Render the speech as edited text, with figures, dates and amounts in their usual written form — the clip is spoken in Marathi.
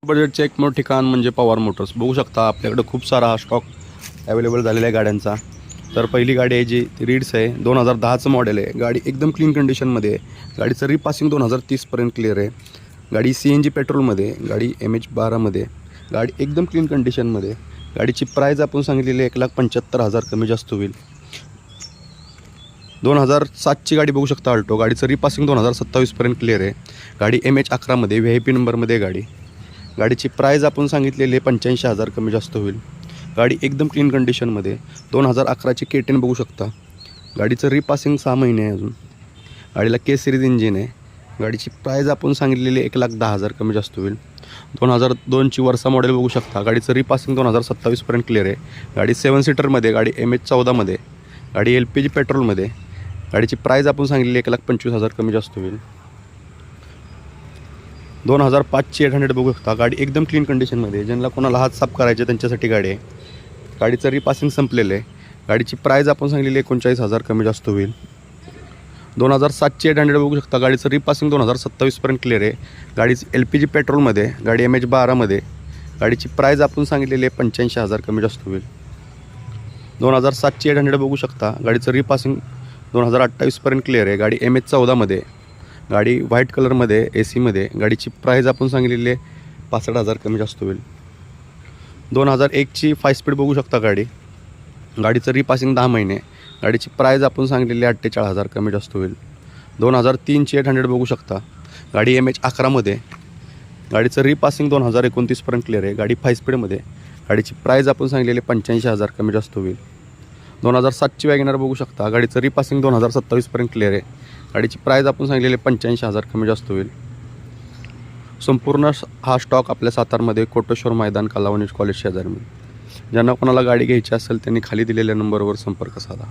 बजेटचे एकमेव ठिकाण म्हणजे पवार मोटर्स. बघू शकता आपल्याकडे खूप सारा हा स्टॉक अवेलेबल झालेला आहे गाड्यांचा. तर पहिली गाडी आहे जी ती रीड्स आहे, 2010चं मॉडेल आहे. गाडी एकदम क्लीन कंडिशनमध्ये आहे. गाडीचं रिपासिंग 2030पर्यंत क्लिअर आहे. गाडी CNG पेट्रोलमध्ये, गाडी MH12मध्ये, गाडी एकदम क्लीन कंडिशनमध्ये. गाडीची प्राईज आपण सांगितलेली 1,75,000 कमी जास्त होईल. 2007ची गाडी बघू शकता अल्टो. गाडीचं रिपासिंग 2027पर्यंत क्लिअर आहे. गाडी MH11मध्ये VIP नंबरमध्ये गाडी. गाडीची प्राईज आपण सांगितलेली 85,000 कमी जास्त होईल. गाडी एकदम क्लीन कंडिशनमध्ये. 2011ची K10 बघू शकता. गाडीचं रिपासिंग 6 महिने आहे अजून. गाडीला K सिरीज इंजिन आहे. गाडीची प्राईज आपण सांगितलेली 1,10,000 कमी जास्त होईल. 2002ची वर्सा मॉडेल बघू शकता. गाडीचं रिपासिंग 2027पर्यंत क्लिअर आहे. गाडी 7 सीटरमध्ये, गाडी MH14मध्ये, गाडी LPG पेट्रोलमध्ये. गाडीची प्राईज आपण सांगितलेली 1,25,000 कमी जास्त होईल. 2005ची 800 बघू शकता. गाडी एकदम क्लीन कंडिशनमध्ये. ज्यांना कोणाला हात साफ करायचे त्यांच्यासाठी गाडी आहे. गाडीचं रिपासिंग संपलेलं आहे. गाडीची प्राईज आपण सांगलेली 39,000 कमी जास्त होईल. 2007ची 800 बघू शकता. गाडीचं रिपासिंग 2027पर्यंत क्लिअर आहे. गाडीची LPG पेट्रोलमध्ये, गाडी MH12मध्ये. गाडीची प्राईज आपण सांगितलेली 85,000 कमी जास्त होईल. 2007ची 800 बघू शकता. गाडीचं रिपासिंग 2028पर्यंत क्लिअर आहे. गाडी MH14मध्ये, गाडी व्हाईट कलरमध्ये, AC मध्ये. गाडीची प्राईज आपण सांगितलेली 65,000 कमी जास्त होईल. 2001ची 5 स्पीड बघू शकता गाडी. गाडीचं रिपासिंग 10 महिने. गाडीची प्राईज आपण सांगितलेली 48,000 कमी जास्त होईल. 2003ची 800 बघू शकता. गाडी MH11मध्ये. गाडीचं रिपासिंग 2029पर्यंत क्लिअर आहे. गाडी 5 स्पीडमध्ये. गाडीची प्राईज आपण सांगितलेली 85,000 कमी जास्त होईल. 2007ची वॅगनर बघू शकता. गाडीचं रिपासिंग 2027पर्यंत क्लिअर आहे. गाडीची प्राईज आपण सांगितलेली 85,000 कमी जास्त होईल. संपूर्ण हा स्टॉक आपल्या सातारमध्ये कोटेश्वर मैदान कलावणी कॉलेज शेजारी. ज्यांना कोणाला गाडी घ्यायची असेल त्यांनी खाली दिलेल्या नंबरवर संपर्क साधा.